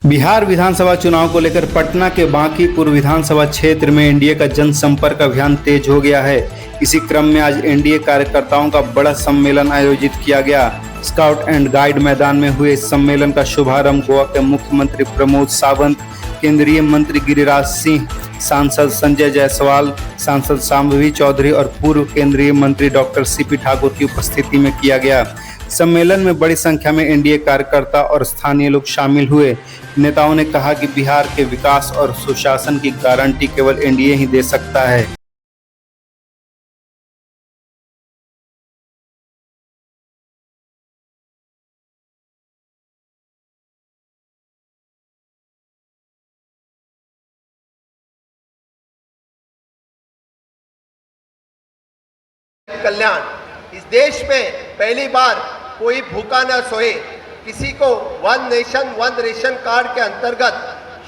बिहार विधानसभा चुनाव को लेकर पटना के बांकीपुर विधानसभा क्षेत्र में एनडीए का जनसंपर्क अभियान तेज हो गया है। इसी क्रम में आज एनडीए कार्यकर्ताओं का बड़ा सम्मेलन आयोजित किया गया। स्काउट एंड गाइड मैदान में हुए इस सम्मेलन का शुभारंभ गोवा के मुख्यमंत्री प्रमोद सावंत, केंद्रीय मंत्री गिरिराज सिंह, सांसद संजय जायसवाल, सांसद शांभवी चौधरी और पूर्व केंद्रीय मंत्री डॉक्टर सीपी ठाकुर की उपस्थिति में किया गया। सम्मेलन में बड़ी संख्या में एनडीए कार्यकर्ता और स्थानीय लोग शामिल हुए। नेताओं ने कहा कि बिहार के विकास और सुशासन की गारंटी केवल एनडीए ही दे सकता है। कल्याण, इस देश में पहली बार कोई भूखा न सोए, किसी को one nation one ration card के अंतर्गत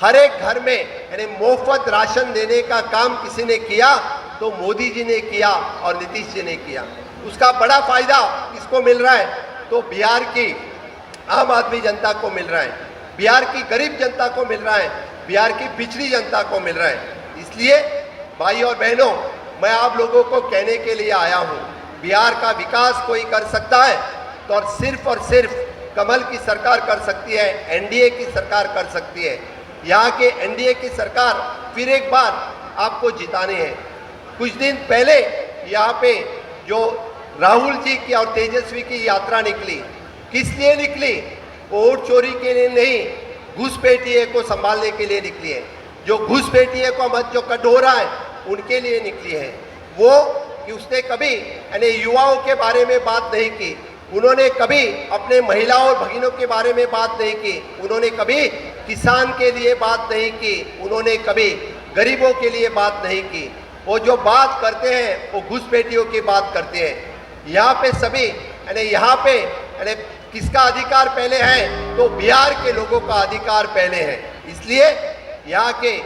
हर एक घर में यानी मुफ्त राशन देने का काम किसी ने किया तो मोदी जी ने किया और नीतीश जी ने किया। उसका बड़ा फायदा किसको मिल रहा है? तो बिहार की आम आदमी जनता को मिल रहा है, बिहार की गरीब जनता को मिल रहा है, बिहार की पिछड़ी जनता को मिल रहा है। इसलिए भाई और बहनों, मैं आप लोगों को कहने के लिए आया हूँ, बिहार का विकास कोई कर सकता है तो और सिर्फ कमल की सरकार कर सकती है, एनडीए की सरकार कर सकती है। यहाँ के एनडीए की सरकार फिर एक बार आपको जितानी है। कुछ दिन पहले यहाँ पे जो राहुल जी की और तेजस्वी की यात्रा निकली, किस लिए निकली? वोट चोरी के लिए नहीं, घुसपैठिए को संभालने के लिए निकली है। जो घुसपैठिए को मत जो कटोरा है उनके लिए निकली है। वो कि उसने कभी यानी युवाओं के बारे में बात नहीं की, उन्होंने कभी अपने महिलाओं और भगिनों के बारे में बात नहीं की, उन्होंने कभी किसान के लिए बात नहीं की, उन्होंने कभी गरीबों के लिए बात नहीं की। वो जो बात करते हैं वो घुसपैठियों की बात करते हैं। यहाँ पे सभी यानी यहाँ पे यानी किसका अधिकार पहले है? तो बिहार के लोगों का अधिकार पहले है। इसलिए यहाँ के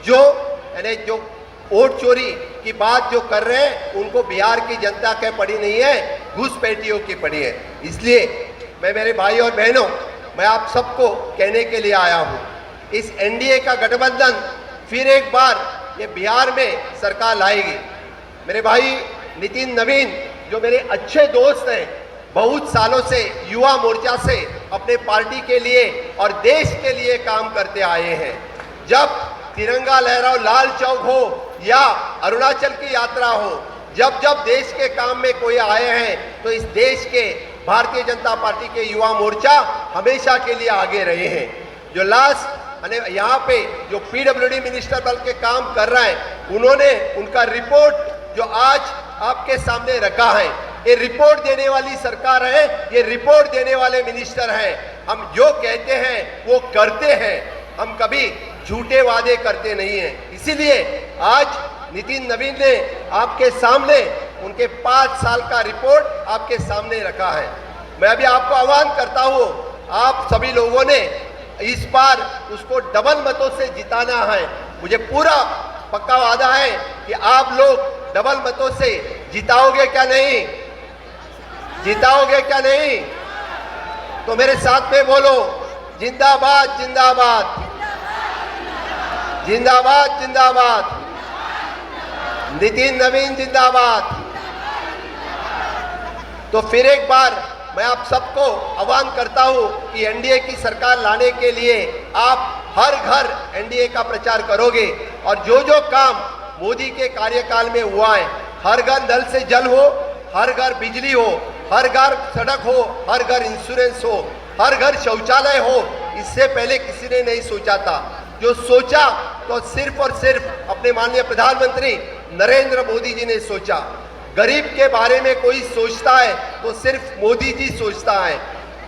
जो वोट चोरी की बात जो कर रहे हैं उनको बिहार की जनता के पड़ी नहीं है, घुसपैठियों की पड़ी है। इसलिए मैं मेरे भाई और बहनों, मैं आप सबको कहने के लिए आया हूँ, इस एनडीए का गठबंधन फिर एक बार ये बिहार में सरकार लाएगी। मेरे भाई नितिन नवीन जो मेरे अच्छे दोस्त हैं, बहुत सालों से युवा मोर्चा से अपने पार्टी के लिए और देश के लिए काम करते आए हैं। जब तिरंगा लहराओ लाल चौक हो या अरुणाचल की यात्रा हो, जब जब देश के काम में कोई आए हैं तो इस देश के भारतीय जनता पार्टी के युवा मोर्चा हमेशा के लिए आगे रहे हैं। जो लास्ट यहाँ पे जो पीडब्ल्यूडी मिनिस्टर बल के काम कर रहा है, उन्होंने उनका रिपोर्ट जो आज आपके सामने रखा है, ये रिपोर्ट देने वाली सरकार है, ये रिपोर्ट देने वाले मिनिस्टर हैं। हम जो कहते हैं वो करते हैं, हम कभी झूठे वादे करते नहीं हैं। इसीलिए आज नितिन नवीन ने आपके सामने उनके 5 साल का रिपोर्ट आपके सामने रखा है। मैं अभी आपको आह्वान करता हूँ, आप सभी लोगों ने इस बार उसको डबल मतों से जिताना है। मुझे पूरा पक्का वादा है कि आप लोग डबल मतों से जिताओगे क्या नहीं? जिताओगे क्या नहीं? तो मेरे साथ में बोलो, जिंदाबाद जिंदाबाद, जिंदाबाद जिंदाबाद, नितिन नवीन जिंदाबाद। तो फिर एक बार मैं आप सबको आह्वान करता हूं कि एनडीए की सरकार लाने के लिए आप हर घर एनडीए का प्रचार करोगे और जो जो काम मोदी के कार्यकाल में हुआ है, हर घर नल से जल हो, हर घर बिजली हो, हर घर सड़क हो, हर घर इंश्योरेंस हो, हर घर शौचालय हो, इससे पहले किसी ने नहीं सोचा था। जो सोचा तो सिर्फ और सिर्फ अपने माननीय प्रधानमंत्री नरेंद्र मोदी जी ने सोचा। गरीब के बारे में कोई सोचता है तो सिर्फ मोदी जी सोचता है,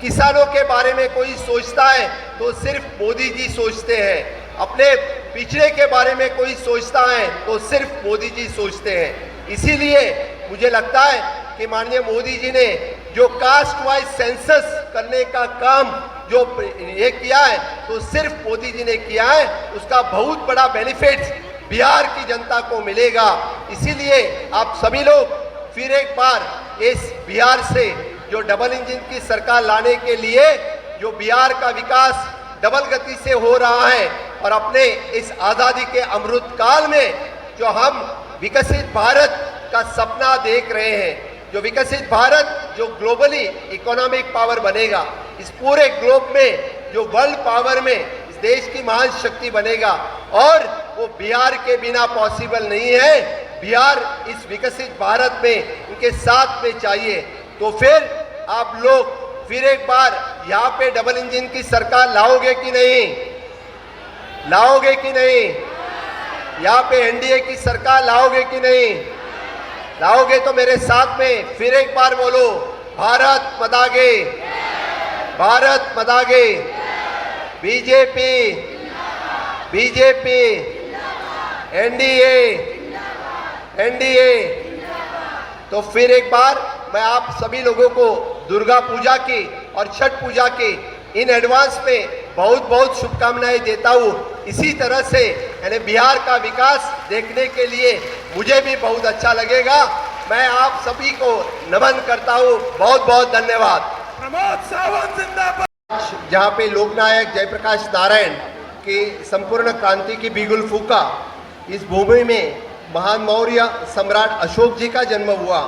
किसानों के बारे में कोई सोचता है तो सिर्फ मोदी जी सोचते हैं, अपने पिछड़े के बारे में कोई सोचता है तो सिर्फ मोदी जी सोचते हैं। इसीलिए मुझे लगता है कि माननीय मोदी जी ने जो कास्ट वाइज सेंसस करने का काम जो ये किया है तो सिर्फ मोदी जी ने किया है, उसका बहुत बड़ा बेनिफिट बिहार की जनता को मिलेगा। इसीलिए आप सभी लोग फिर एक बार इस बिहार से जो डबल इंजन की सरकार लाने के लिए जो बिहार का विकास डबल गति से हो रहा है और अपने इस आज़ादी के अमृत काल में जो हम विकसित भारत का सपना देख रहे हैं, जो विकसित भारत जो ग्लोबली इकोनॉमिक पावर बनेगा, इस पूरे ग्लोब में जो वर्ल्ड पावर में इस देश की महान शक्ति बनेगा, और वो बिहार के बिना पॉसिबल नहीं है। बिहार इस विकसित भारत में इनके साथ में चाहिए। तो फिर आप लोग फिर एक बार यहाँ पे डबल इंजन की सरकार लाओगे कि नहीं? लाओगे कि नहीं? यहाँ पे एनडीए की सरकार लाओगे कि नहीं? लाओगे तो मेरे साथ में फिर एक बार बोलो, भारत माता की, भारत माता की, बीजेपी, बीजेपी, एनडीए, एनडीए। तो फिर एक बार मैं आप सभी लोगों को दुर्गा पूजा की और छठ पूजा की इन एडवांस में बहुत बहुत शुभकामनाएं देता हूँ। इसी तरह से यानी बिहार का विकास देखने के लिए मुझे भी बहुत अच्छा लगेगा। मैं आप सभी को नमन करता हूँ। बहुत बहुत धन्यवाद। प्रमोद सावंत जिंदाबाद। जहाँ पे लोकनायक जयप्रकाश नारायण की संपूर्ण क्रांति की बिगुल फूका, इस भूमि में महान मौर्य सम्राट अशोक जी का जन्म हुआ,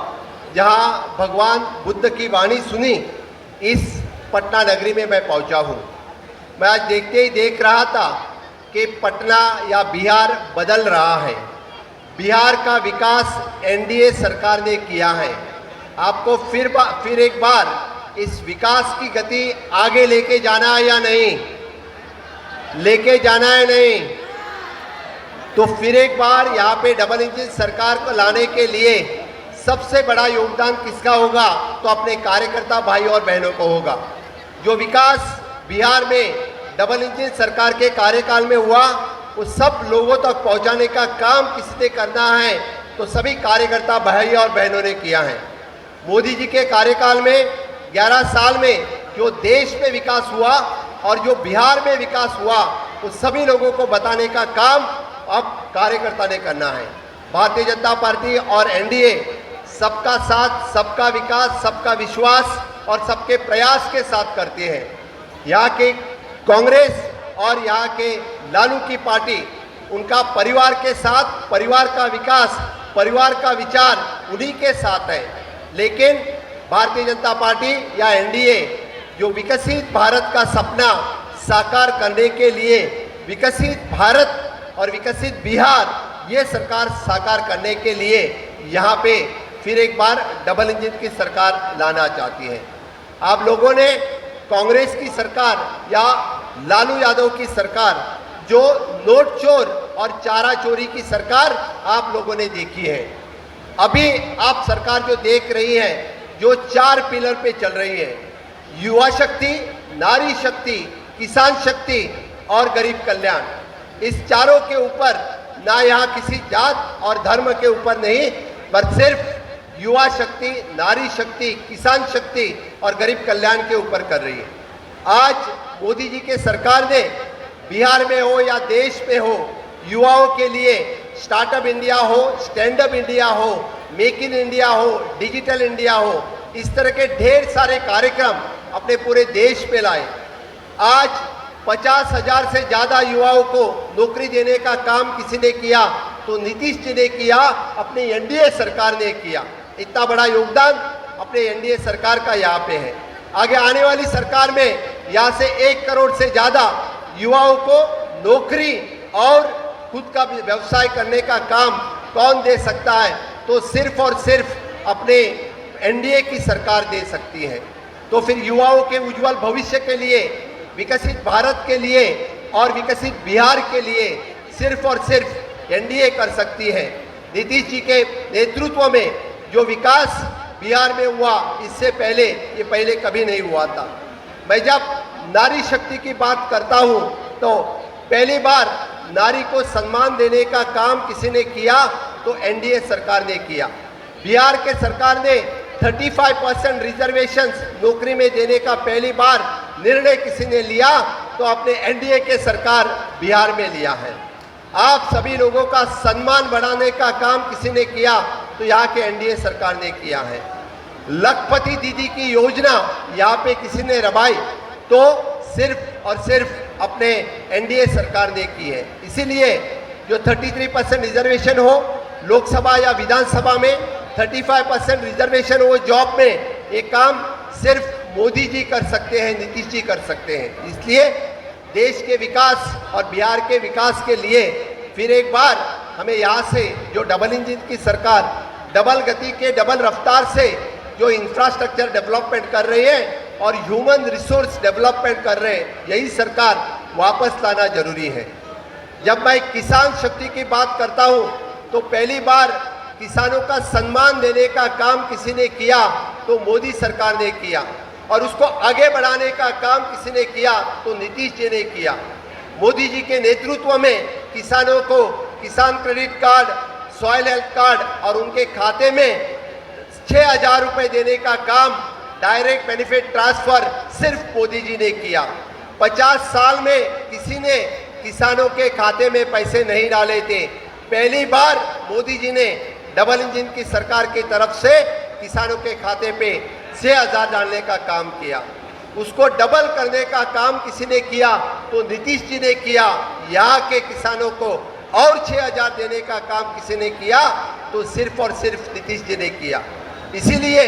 जहाँ भगवान बुद्ध की वाणी सुनी, इस पटना नगरी में मैं पहुँचा हूँ। मैं आज देखते ही देख रहा था कि पटना या बिहार बदल रहा है। बिहार का विकास एनडीए सरकार ने किया है। आपको फिर एक बार इस विकास की गति आगे लेके जाना है या नहीं? लेके जाना है नहीं? तो फिर एक बार यहाँ पे डबल इंजन सरकार को लाने के लिए सबसे बड़ा योगदान किसका होगा? तो अपने कार्यकर्ता भाई और बहनों को होगा। जो विकास बिहार में डबल इंजन सरकार के कार्यकाल में हुआ, वो सब लोगों तक पहुंचाने का काम किसने करना है? तो सभी कार्यकर्ता भाई और बहनों ने किया है। मोदी जी के कार्यकाल में 11 साल में जो देश में विकास हुआ और जो बिहार में विकास हुआ, वो सभी लोगों को बताने का काम अब कार्यकर्ता ने करना है। भारतीय जनता पार्टी और एनडीए सबका साथ, सबका विकास, सबका विश्वास और सबके प्रयास के साथ करते हैं। यहाँ के कांग्रेस और यहाँ के लालू की पार्टी, उनका परिवार के साथ, परिवार का विकास, परिवार का विचार उन्हीं के साथ है। लेकिन भारतीय जनता पार्टी या एनडीए जो विकसित भारत का सपना साकार करने के लिए विकसित भारत और विकसित बिहार, ये सरकार साकार करने के लिए यहाँ पे फिर एक बार डबल इंजन की सरकार लाना चाहती है। आप लोगों ने कांग्रेस की सरकार या लालू यादव की सरकार, जो नोट चोर और चारा चोरी की सरकार आप लोगों ने देखी है। अभी आप सरकार जो देख रही है, जो 4 पिलर पे चल रही है, युवा शक्ति, नारी शक्ति, किसान शक्ति और गरीब कल्याण, इस चारों के ऊपर ना यहाँ किसी जात और धर्म के ऊपर नहीं, पर सिर्फ युवा शक्ति, नारी शक्ति, किसान शक्ति और गरीब कल्याण के ऊपर कर रही है। आज मोदी जी के सरकार ने बिहार में हो या देश में हो, युवाओं के लिए स्टार्टअप इंडिया हो, स्टैंड अप इंडिया हो, मेक इन इंडिया हो, डिजिटल इंडिया हो, इस तरह के ढेर सारे कार्यक्रम अपने पूरे देश में लाए। आज 50,000 से ज़्यादा युवाओं को नौकरी देने का काम किसी ने किया? तो नीतीश जी ने किया, अपनी एनडीए सरकार ने किया। इतना बड़ा योगदान अपने एनडीए सरकार का यहाँ पे है। आगे आने वाली सरकार में यहाँ से 1 करोड़ से ज़्यादा युवाओं को नौकरी और खुद का व्यवसाय करने का काम कौन दे सकता है? तो सिर्फ और सिर्फ अपने एनडीए की सरकार दे सकती है। तो फिर युवाओं के उज्जवल भविष्य के लिए, विकसित भारत के लिए और विकसित बिहार के लिए सिर्फ और सिर्फ एनडीए कर सकती है। नीतीश जी के नेतृत्व में जो विकास बिहार में हुआ, इससे पहले ये पहले कभी नहीं हुआ था। मैं जब नारी शक्ति की बात करता हूँ तो पहली बार नारी को सम्मान देने का काम किसी ने किया? तो एनडीए सरकार ने किया। बिहार के सरकार ने 35% रिजर्वेशंस नौकरी में देने का पहली बार निर्णय किसी ने लिया? तो अपने एनडीए के सरकार बिहार में लिया है। आप सभी लोगों का सम्मान बढ़ाने का काम किसी ने किया? तो यहाँ के एनडीए सरकार ने किया है। लखपति दीदी की योजना यहाँ पे किसी ने रवाई तो सिर्फ और सिर्फ अपने एनडीए सरकार ने की है। इसीलिए जो 33% रिजर्वेशन हो लोकसभा या विधानसभा में, 35% रिजर्वेशन हो जॉब में, ये काम सिर्फ मोदी जी कर सकते हैं, नीतीश जी कर सकते हैं। इसलिए देश के विकास और बिहार के विकास के लिए फिर एक बार हमें यहाँ से जो डबल इंजन की सरकार डबल गति के डबल रफ्तार से जो इंफ्रास्ट्रक्चर डेवलपमेंट कर रही है और ह्यूमन रिसोर्स डेवलपमेंट कर रहे हैं, यही सरकार वापस लाना जरूरी है। जब मैं किसान शक्ति की बात करता हूं तो पहली बार किसानों का सम्मान देने का काम किसी ने किया तो मोदी सरकार ने किया, और उसको आगे बढ़ाने का काम किसी ने किया तो नीतीश जी ने किया। मोदी जी के नेतृत्व में किसानों को किसान credit card, soil health card और उनके खाते में 6,000 रुपए देने का काम, डायरेक्ट बेनिफिट ट्रांसफर सिर्फ मोदी जी ने किया। 50 साल में किसी ने किसानों के खाते में पैसे नहीं डाले थे। पहली बार मोदी जी ने डबल इंजन की सरकार की तरफ से किसानों के खाते पे 6,000 डालने का काम किया। उसको डबल करने का काम किसी ने किया तो नीतीश जी ने किया। यहाँ के किसानों को और 6,000 देने का काम किसी ने किया तो सिर्फ और सिर्फ नीतीश जी ने किया। इसीलिए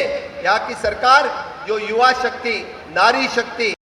यहाँ की सरकार जो युवा शक्ति, नारी शक्ति